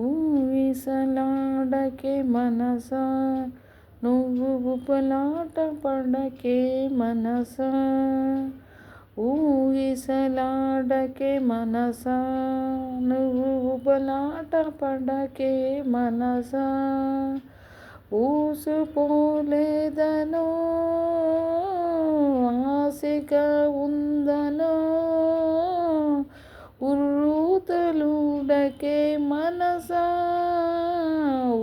ఊగిసలాడకే మనసా నువ్వు ఉపలాట పడకే మనసా ఊగిసలాడకే మనసా నువ్వు ఉపలాట పడకే మనసా ఊసుపోలేదనో ఆశగా ఉందనో ఉర్రూతలుడకే మనసా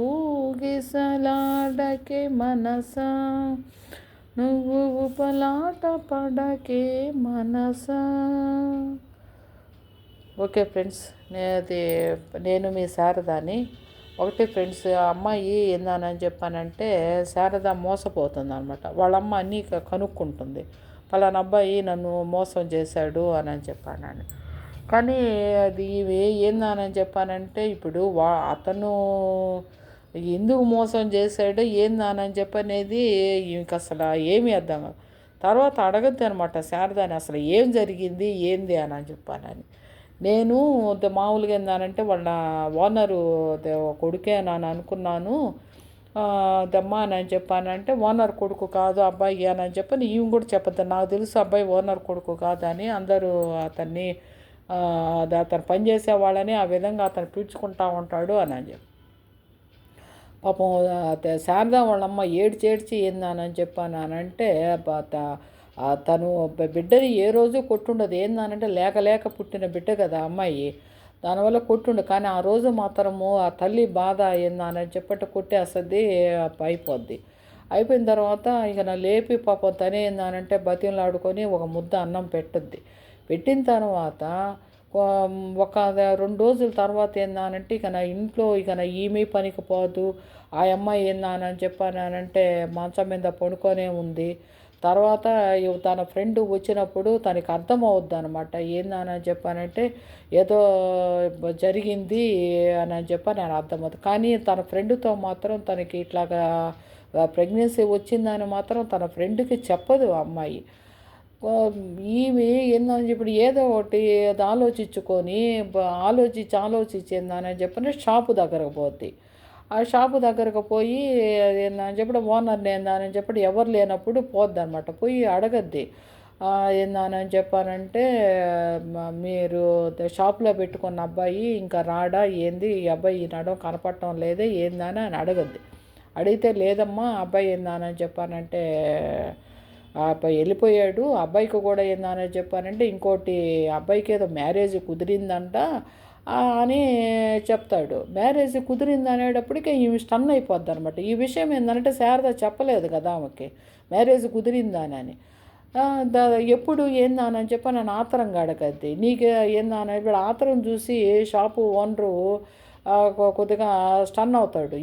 ఊగిసలాడకే మనసా నువ్వు ఉపలాట పడకే మనసా. ఓకే ఫ్రెండ్స్, నేను మీ శారదాని. ఒకటి ఫ్రెండ్స్, ఆ అమ్మాయి ఏందని చెప్పానంటే శారద మోసపోతుంది అనమాట. వాళ్ళమ్మ అన్నీ కనుక్కుంటుంది, పలానా అబ్బాయి నన్ను మోసం చేశాడు అని చెప్పానని. కానీ అది ఇవి ఏందని చెప్పానంటే ఇప్పుడు అతను ఎందుకు మోసం చేశాడో ఏందని చెప్పనేది ఇంక అసలు ఏమీ అర్థం కాదు. తర్వాత అడగద్దు అనమాట శారదాని, అసలు ఏం జరిగింది ఏంది అని చెప్పానని. నేను మామూలుగా ఏందనంటే వాళ్ళ ఓనరు కొడుకే అని అనుకున్నాను దమ్మా అని చెప్పానంటే, ఓనర్ కొడుకు కాదు అబ్బాయి అని చెప్పని ఈమె కూడా చెప్పద్దు. నాకు తెలుసు అబ్బాయి ఓనర్ కొడుకు కాదని. అందరూ అతన్ని అతను పనిచేసే వాళ్ళని ఆ విధంగా అతను పీల్చుకుంటా ఉంటాడు అని చెప్పి పాపం శారదా వాళ్ళమ్మ ఏడ్చి ఏందని చెప్పానంటే తను బిడ్డని ఏ రోజు కొట్టుండదు. ఏందనంటే లేక పుట్టిన బిడ్డ కదా అమ్మాయి, దానివల్ల కొట్టుండు. కానీ ఆ రోజు మాత్రము ఆ తల్లి బాధ ఏందని చెప్పట్టు కొట్టేస్తుంది, అయిపోద్ది. అయిపోయిన తర్వాత ఇక నా లేపి పాపం తనే ఏందనంటే బతిమలాడుకొని ఒక ముద్ద అన్నం పెట్టిన తర్వాత ఒక 2 రోజుల తర్వాత ఏందనంటే ఇక నా ఇంట్లో ఇక నా ఈమె పనికి పోదు. ఆ అమ్మాయి ఏందని చెప్పానంటే మంచం మీద పడుకొనే ఉంది. తర్వాత తన ఫ్రెండ్ వచ్చినప్పుడు తనకి అర్థమవుద్ది అనమాట. ఏందని చెప్పానంటే ఏదో జరిగింది అని చెప్పని నేను అర్థమవుతుంది. కానీ తన ఫ్రెండ్తో మాత్రం తనకి ఇట్లాగా ప్రెగ్నెన్సీ వచ్చిందని మాత్రం తన ఫ్రెండ్కి చెప్పదు అమ్మాయి. ఈమె ఏందని చెప్పి ఏదో ఒకటి ఆలోచించుకొని ఆలోచించిందని చెప్పని షాపు దగ్గరకు పోద్ది. ఆ షాపు దగ్గరకు పోయి ఏందని చెప్పి ఓనర్ని ఏందని చెప్పి ఎవరు లేనప్పుడు పోద్ది అనమాట. పోయి అడగద్ది, ఏందని చెప్పానంటే మీరు షాప్లో పెట్టుకున్న అబ్బాయి ఇంకా రాడా ఏంది, ఈ అబ్బాయి నడవ కనపడటం లేదే ఏందని అని అడగద్ది. అడిగితే లేదమ్మా అబ్బాయి ఏందని చెప్పానంటే అబ్బాయి వెళ్ళిపోయాడు. అబ్బాయికి కూడా ఏందని చెప్పానంటే ఇంకోటి అబ్బాయికి ఏదో మ్యారేజ్ కుదిరిందంట అని చెప్తాడు. మ్యారేజ్ కుదిరింది అనేటప్పటికీ ఈమె స్టన్ అయిపోద్ది అనమాట. ఈ విషయం ఏంటంటే శారద చెప్పలేదు కదా ఆమెకి మ్యారేజ్ కుదిరిందని. ఎప్పుడు ఏందని చెప్పి నన్ను ఆతరంగా అడగద్ది. నీకు ఏందని ఇప్పుడు ఆతరం చూసి షాపు ఓనరు కొద్దిగా స్టన్ అవుతాడు.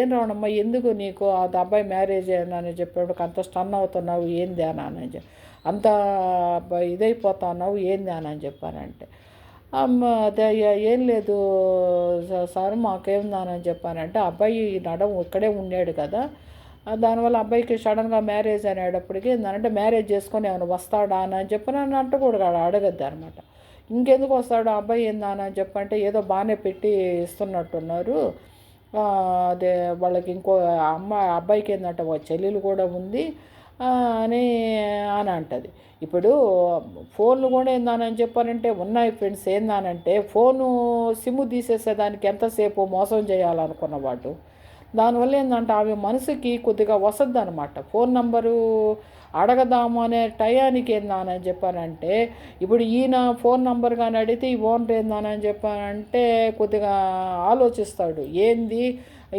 ఏం రావణమ్మా ఎందుకు నీకు అది అబ్బాయి మ్యారేజ్ అని చెప్పేటప్పుడు అంత స్టన్ అవుతున్నావు ఏంది అని అంత ఇదైపోతా ఉన్నావు ఏంది అని చెప్పానంటే అదే ఏం లేదు సార్ మాకేందని చెప్పానంటే అబ్బాయి ఇక్కడే ఉన్నాడు కదా, దానివల్ల అబ్బాయికి సడన్గా మ్యారేజ్ అనేటప్పటికి ఏంటంటే మ్యారేజ్ చేసుకొని ఏమైనా వస్తాడా అని చెప్పి నన్ను అంటూ కూడా అడగద్దు అనమాట. ఇంకెందుకు వస్తాడు అబ్బాయి ఏందని చెప్పంటే ఏదో బాగానే పెట్టి ఇస్తున్నట్టున్నారు. అదే వాళ్ళకి ఇంకో అబ్బాయికి ఏంటంటే ఒక చెల్లెలు కూడా ఉంది అని అంటది. ఇప్పుడు ఫోన్లు కూడా ఏందని చెప్పానంటే ఉన్నాయి ఫ్రెండ్స్. ఏందనంటే ఫోను సిమ్ము తీసేసేదానికి ఎంతసేపు మోసం చేయాలనుకున్నవాడు. దానివల్ల ఏంటంటే ఆమె మనసుకి కొద్దిగా వసద్దు అనమాట. ఫోన్ నంబరు అడగదాము అనే టయానికి ఏందని చెప్పానంటే ఇప్పుడు ఈయన ఫోన్ నంబర్ కానీ అడిగితే ఈ ఓనర్ ఏందని చెప్పానంటే కొద్దిగా ఆలోచిస్తాడు. ఏంది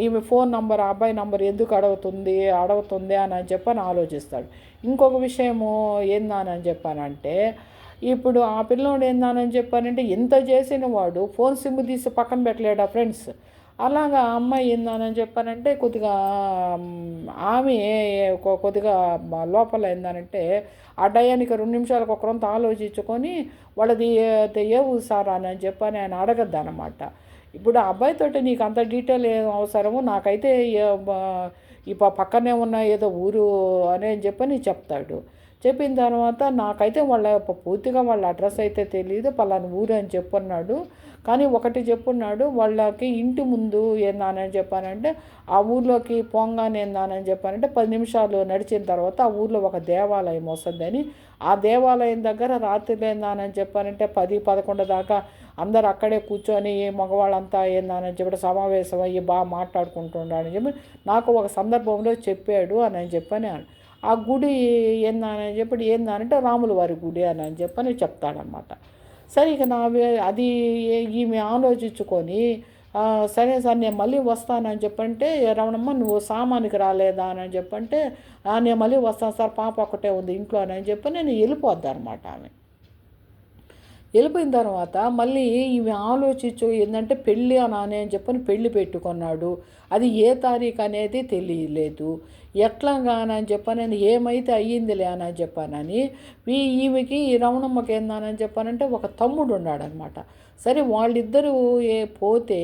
ఈమె ఫోన్ నంబర్ అబ్బాయి నంబర్ ఎందుకు అడుగుతుంది అని చెప్పని ఆలోచిస్తాడు. ఇంకొక విషయము ఏందని చెప్పానంటే ఇప్పుడు ఆ పిల్లోడు ఏందని చెప్పానంటే ఎంత చేసిన వాడు ఫోన్ సిమ్ తీసి పక్కన పెట్టలేడా ఫ్రెండ్స్. అలాగా అమ్మాయి ఏందని చెప్పానంటే కొద్దిగా ఆమె కొద్దిగా లోపల ఏందనంటే ఆ టయానికి 2 నిమిషాలకు ఒకరంత ఆలోచించుకొని వాళ్ళది ఏ ఊసారా అని చెప్పని ఆయన అడగద్దు అనమాట. ఇప్పుడు ఆ అబ్బాయితోటి నీకు అంత డీటెయిల్ ఏం అవసరము, నాకైతే ఈ పక్కనే ఉన్న ఏదో ఊరు అని చెప్పని చెప్తాడు. చెప్పిన తర్వాత నాకైతే పూర్తిగా వాళ్ళ అడ్రస్ అయితే తెలియదు, పలానా ఊరు అని చెప్పున్నాడు. కానీ ఒకటి చెప్పున్నాడు, వాళ్ళకి ఇంటి ముందు ఏందానని చెప్పానంటే ఆ ఊర్లోకి పోంగానే ఏందానని చెప్పానంటే 10 నిమిషాలు నడిచిన తర్వాత ఆ ఊర్లో ఒక దేవాలయం వస్తుందని, ఆ దేవాలయం దగ్గర రాత్రి ఏందానని చెప్పానంటే 10, 11 దాకా అందరు అక్కడే కూర్చొని మగవాళ్ళంతా ఏందానని చెప్పి సమావేశం అయ్యి బాగా మాట్లాడుకుంటున్నాడని చెప్పి నాకు ఒక సందర్భంలో చెప్పాడు అని చెప్పని. ఆ గుడి ఏందని చెప్పి ఏందనంటే రాముల వారి గుడి అని చెప్పని చెప్తాడనమాట. సరే ఇక అది ఈమె ఆలోచించుకొని సరే సార్ నేను మళ్ళీ వస్తానని చెప్పంటే, రమణమ్మ నువ్వు సామానికి రాలేదా అని చెప్పంటే, నేను మళ్ళీ వస్తాను సార్, పాప ఒక్కటే ఉంది ఇంట్లో అని చెప్పి నేను వెళ్ళిపోద్ది అనమాట ఆమె. వెళ్ళిపోయిన తర్వాత మళ్ళీ ఇవి ఆలోచించు ఏంటంటే పెళ్ళి అని చెప్పని పెళ్ళి పెట్టుకున్నాడు. అది ఏ తారీఖు అనేది తెలియలేదు. ఎట్లాగానని చెప్పానని ఏమైతే అయ్యిందిలే అని చెప్పానని ఈమెకి ఈ రమణమ్మకి ఏందని చెప్పానంటే ఒక తమ్ముడు ఉన్నాడనమాట. సరే వాళ్ళిద్దరూ పోతే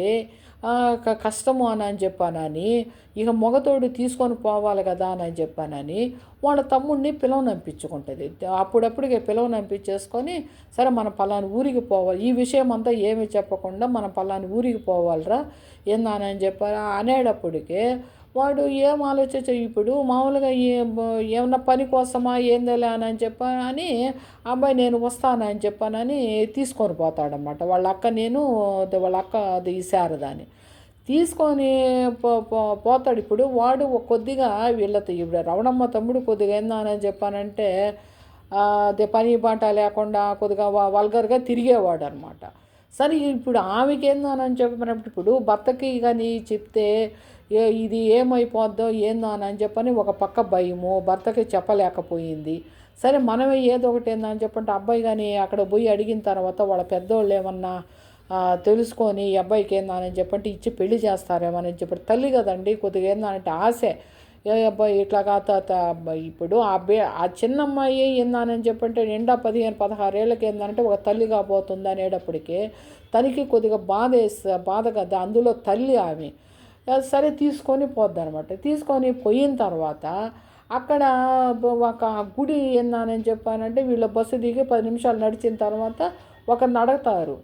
కష్టము అని చెప్పానని ఇక మగతోడు తీసుకొని పోవాలి కదా అని చెప్పానని వాళ్ళ తమ్ముడిని పిలవనంపించుకుంటుంది. అప్పుడప్పుడుగా పిలవనంపించేసుకొని సరే మనం పలాని ఊరికి పోవాలి, ఈ విషయం అంతా ఏమి చెప్పకుండా మనం పలాని ఊరికి పోవాలిరా ఏందని చెప్పారు అనేటప్పటికే వాడు ఏం ఆలోచించ ఇప్పుడు మామూలుగా ఏమన్నా పని కోసమా ఏందలే అని చెప్పని అబ్బాయి నేను వస్తానని చెప్పానని తీసుకొని పోతాడనమాట. వాళ్ళ అక్క అది శారదాని తీసుకొని పోతాడు. ఇప్పుడు వాడు కొద్దిగా వీళ్ళతో ఇప్పుడు రమణమ్మ తమ్ముడు కొద్దిగా ఏందని చెప్పానంటే అదే పని బాట లేకుండా కొద్దిగా వల్గర్గా తిరిగేవాడు అనమాట. సరే ఇప్పుడు ఆమెకి ఏందని చెప్పినప్పుడు ఇప్పుడు భర్తకి కానీ చెప్తే ఇది ఏమైపోద్దో ఏందో అని చెప్పని ఒక పక్క భయము, భర్తకి చెప్పలేకపోయింది. సరే మనమే ఏదో ఒకటి ఏందని చెప్పంటే అబ్బాయి కానీ అక్కడ పోయి అడిగిన తర్వాత వాళ్ళ పెద్దోళ్ళు ఏమన్నా తెలుసుకొని ఈ అబ్బాయికి ఏందని చెప్పంటే ఇచ్చి పెళ్లి చేస్తారేమని చెప్పి తల్లి కదండి కొద్దిగా ఏందంటే ఆశే, ఏ అబ్బాయి ఇట్లాగా ఇప్పుడు ఆ చిన్నమ్మాయి ఏందని చెప్పంటే నిండా 15, 16 ఏళ్ళకి ఏంటంటే ఒక తల్లి కాబోతుంది అనేటప్పటికీ తనకి కొద్దిగా బాధ కదా, అందులో తల్లి ఆమె. సరే తీసుకొని పోద్దనమాట. తీసుకొని పోయిన తర్వాత అక్కడ ఒక గుడి ఏందని చెప్పానంటే వీళ్ళ బస్సు దిగి 10 నిమిషాలు నడిచిన తర్వాత ఒకరిని అడుగుతారు,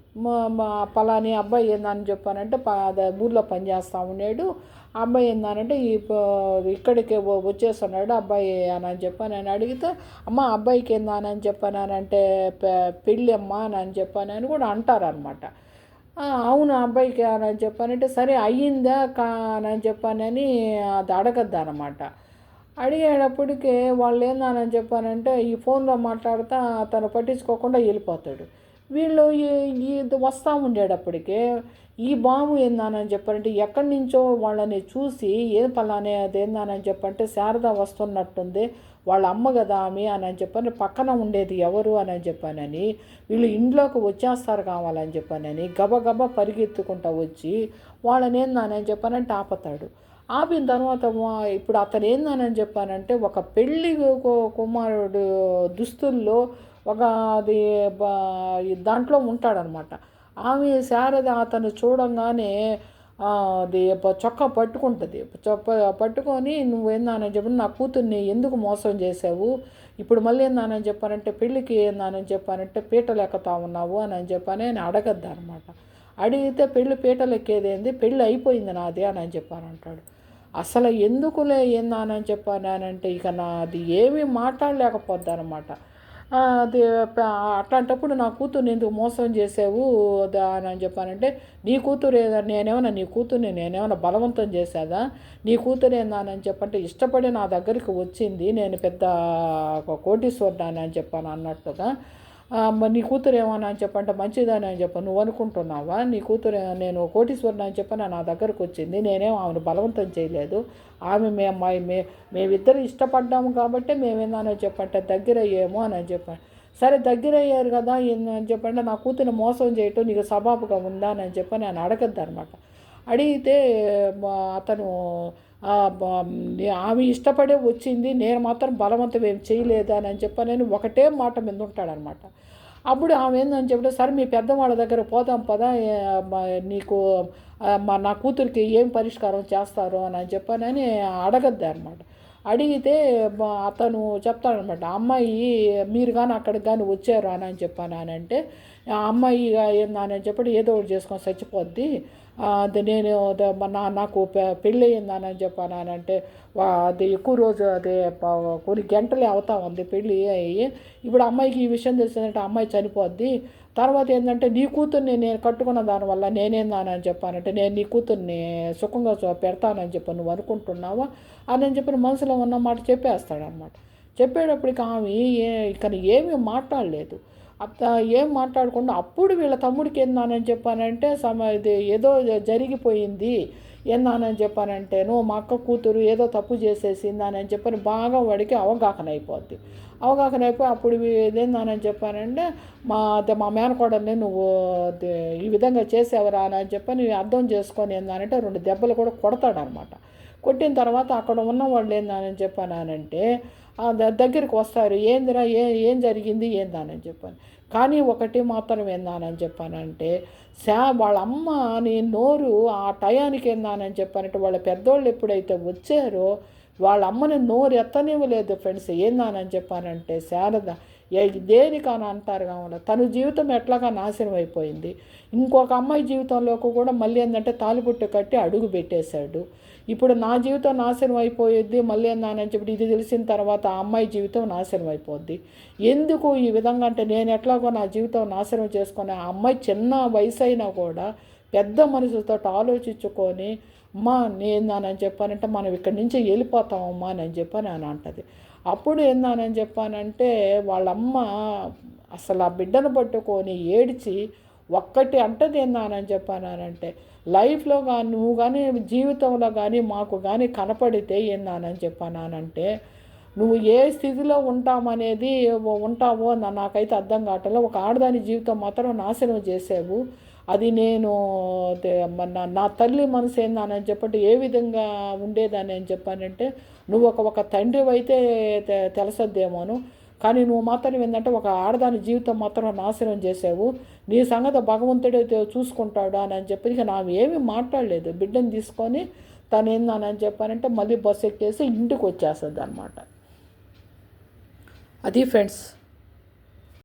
పలాని అబ్బాయి ఏందని చెప్పానంటే ఊర్లో పనిచేస్తూ ఉన్నాడు, ఆ అబ్బాయి ఏందనంటే ఇక్కడికి వచ్చేస్తున్నాడు అబ్బాయి అని చెప్పాను. నేను అడిగితే అమ్మ అబ్బాయికి ఏందని చెప్పానంటే పెళ్ళి అమ్మ అని చెప్పానని కూడా అంటారనమాట. అవును అబ్బాయికి అని చెప్పానంటే సరే అయ్యిందా అని చెప్పానని అది అడగద్దనమాట. అడిగేటప్పటికి వాళ్ళు ఏందని చెప్పానంటే ఈ ఫోన్లో మాట్లాడుతూ తను పట్టించుకోకుండా వెళ్ళిపోతాడు. వీళ్ళు ఇది వస్తూ ఉండేటప్పటికే ఈ బాబు ఏందని చెప్పారంటే ఎక్కడి నుంచో వాళ్ళని చూసి ఏం పలానే అదేందని చెప్పంటే శారద వస్తున్నట్టుంది, వాళ్ళ అమ్మ కదా ఆమె అని చెప్పని పక్కన ఉండేది ఎవరు అని చెప్పానని వీళ్ళు ఇంట్లోకి వచ్చేస్తారు కావాలని చెప్పానని గబగబా పరిగెత్తుకుంటూ వచ్చి వాళ్ళని ఏందని చెప్పానంటే ఆపుతాడు. ఆపిన తర్వాత ఇప్పుడు అతను ఏందని చెప్పానంటే ఒక పెళ్ళి కుమారుడు దుస్తుల్లో ఒక అది దాంట్లో ఉంటాడనమాట. ఆమె శారద అతను చూడంగానే అది చొక్కా పట్టుకుంటుంది. పట్టుకొని నువ్వేందని చెప్పి నా కూతుర్ని ఎందుకు మోసం చేసావు, ఇప్పుడు మళ్ళీ ఏందని చెప్పానంటే పెళ్ళికి ఏందని చెప్పానంటే పీటలు ఎక్కుతా ఉన్నావు అని చెప్పని అని అడగద్దు అనమాట. అడిగితే పెళ్ళి పీటలు ఎక్కేదేంది, పెళ్ళి అయిపోయింది నాది అని చెప్పానంటాడు. అసలు ఎందుకులే ఏందని చెప్పానంటే ఇక నాది ఏమీ మాట్లాడలేకపోద్ది అనమాట. అది అట్లాంటప్పుడు నా కూతుర్ని ఎందుకు మోసం చేసావు అని చెప్పానంటే నీ కూతురు నేనేమైనా బలవంతం చేసేదా, నీ కూతురు ఏందని చెప్పంటే ఇష్టపడి నా దగ్గరికి వచ్చింది, నేను పెద్ద కోటీశ్వరుడాని అని చెప్పాను అన్నట్టుగా. నీ కూతురు ఏమన్నా అని చెప్పంటే మంచిదని అని చెప్పాను, నువ్వు అనుకుంటున్నావా, నీ కూతురు నేను కోటీశ్వరుని అని చెప్పని నా దగ్గరకు వచ్చింది, నేనేం ఆమెను బలవంతం చేయలేదు, ఆమె మేమిద్దరు ఇష్టపడ్డాము కాబట్టి మేమేందని చెప్పంటే దగ్గర అయ్యాము అని చెప్పాను. సరే దగ్గర అయ్యారు కదా అని చెప్పంటే నా కూతురిని మోసం చేయటం నీకు సబాబుగా ఉందా అని చెప్పని నేను అడగద్దు అనమాట. అడిగితే అతను ఆమె ఇష్టపడే వచ్చింది, నేను మాత్రం బలవంతం ఏం చేయలేదు అని చెప్పని నేను ఒకటే మాట మీద ఉంటాడనమాట. అప్పుడు ఆమె ఏందని చెప్తే సరే మీ పెద్దవాళ్ళ దగ్గర పోదాం పదా, నీకు నా కూతురికి ఏం పరిష్కారం చేస్తారు అని చెప్పని అడగద్దు అనమాట. అడిగితే అతను చెప్తాడనమాట, అమ్మాయి మీరు కానీ అక్కడికి కానీ వచ్చారు అని చెప్పాను అని అంటే, ఆ అమ్మాయి ఏందని చెప్పి ఏదో ఒకటి చేసుకొని చచ్చిపోద్ది, అది నేను నాకు పెళ్ళి అయ్యిందని చెప్పాను అని అంటే, అది ఎక్కువ రోజు అదే కొన్ని గంటలే అవుతా ఉంది పెళ్ళి అయ్యి, ఇప్పుడు అమ్మాయికి ఈ విషయం తెలిసిందంటే అమ్మాయి చనిపోద్ది, తర్వాత ఏంటంటే నీ కూతుర్ని నేను కట్టుకున్న దానివల్ల నేనేందానని చెప్పానంటే, నేను నీ కూతుర్ని సుఖంగా పెడతానని చెప్పి నువ్వు అనుకుంటున్నావా అని చెప్పి మనసులో ఉన్న మాట చెప్పేస్తాడనమాట. చెప్పేటప్పటికి ఆమె ఇక్కడ ఏమీ మాట్లాడలేదు. ఏం మాట్లాడకుండా అప్పుడు వీళ్ళ తమ్ముడికి ఏందానని చెప్పానంటే, ఇది ఏదో జరిగిపోయింది ఏందానని చెప్పానంటే, నువ్వు మా అక్క కూతురు ఏదో తప్పు చేసేసిందని చెప్పని బాగా వాడికి అవగాహన అయిపోద్ది. అవగాహన అయిపోయి అప్పుడు ఇదేందానని చెప్పానంటే, మా మేనకోడల్ని నువ్వు ఈ విధంగా చేసేవరా అని చెప్పని అర్థం చేసుకొని ఏందానంటే 2 దెబ్బలు కూడా కొడతాడనమాట. కొట్టిన తర్వాత అక్కడ ఉన్న వాళ్ళు ఏందని చెప్పానంటే దగ్గరికి వస్తారు, ఏందిరా ఏం జరిగింది ఏందానని చెప్పాను. కానీ ఒకటి మాత్రం ఏందానని చెప్పానంటే, వాళ్ళ అమ్మ నీ నోరు ఆ టయానికి ఏందానని చెప్పానంటే, వాళ్ళ పెద్దోళ్ళు ఎప్పుడైతే వచ్చారో వాళ్ళ అమ్మని నోరు ఎత్తనివ్వలేదు ఫ్రెండ్స్. ఏందానని చెప్పానంటే, శారద దేనికని అంటారు కావాలి, తన జీవితం ఎట్లాగా నాశనం అయిపోయింది. ఇంకొక అమ్మాయి జీవితంలోకి కూడా మళ్ళీ ఏంటంటే తాలిపుట్టు కట్టి అడుగు పెట్టేశాడు. ఇప్పుడు నా జీవితం నాశనం అయిపోయిద్ది మళ్ళీ ఏందని చెప్పి ఇది తెలిసిన తర్వాత ఆ అమ్మాయి జీవితం నాశనం అయిపోద్ది. ఎందుకు ఈ విధంగా అంటే, నేను ఎట్లాగో నా జీవితం నాశనం చేసుకొని, ఆ అమ్మాయి చిన్న వయసు అయినా కూడా పెద్ద మనసుతో ఆలోచించుకొని, అమ్మా ఏందని చెప్పానంటే మనం ఇక్కడి నుంచి వెళ్ళిపోతామమ్మా అని చెప్పని అని అంటది. అప్పుడు ఏందని చెప్పానంటే వాళ్ళమ్మ అసలు ఆ బిడ్డను పట్టుకొని ఏడ్చి ఒక్కటి అంటది ఏందని చెప్పానంటే, లైఫ్లో కానీ నువ్వు కానీ జీవితంలో కానీ మాకు కానీ కనపడితే ఏందానని చెప్పానంటే, నువ్వు ఏ స్థితిలో ఉంటావో నాకైతే అర్థం కావట్లేదు. ఒక ఆడదాని జీవితం మాత్రం నాశనం చేసావు. అది నేను నా తల్లి మనసు ఏందని చెప్పంటే ఏ విధంగా ఉండేదని అని చెప్పానంటే, నువ్వు ఒక తండ్రి అయితే తెలుసద్దేమోను, కానీ నువ్వు మాత్రం ఏంటంటే ఒక ఆడదాని జీవితం మాత్రం నాశనం చేసావు. నీ సంగతి భగవంతుడే చూసుకుంటాడు అని చెప్పి ఇక నాకు ఏమీ మాట్లాడలేదు. బిడ్డను తీసుకొని తను ఏందని చెప్పానంటే మళ్ళీ బస్సు ఎక్కేసి ఇంటికి వచ్చేస్తుంది అనమాట. అది ఫ్రెండ్స్.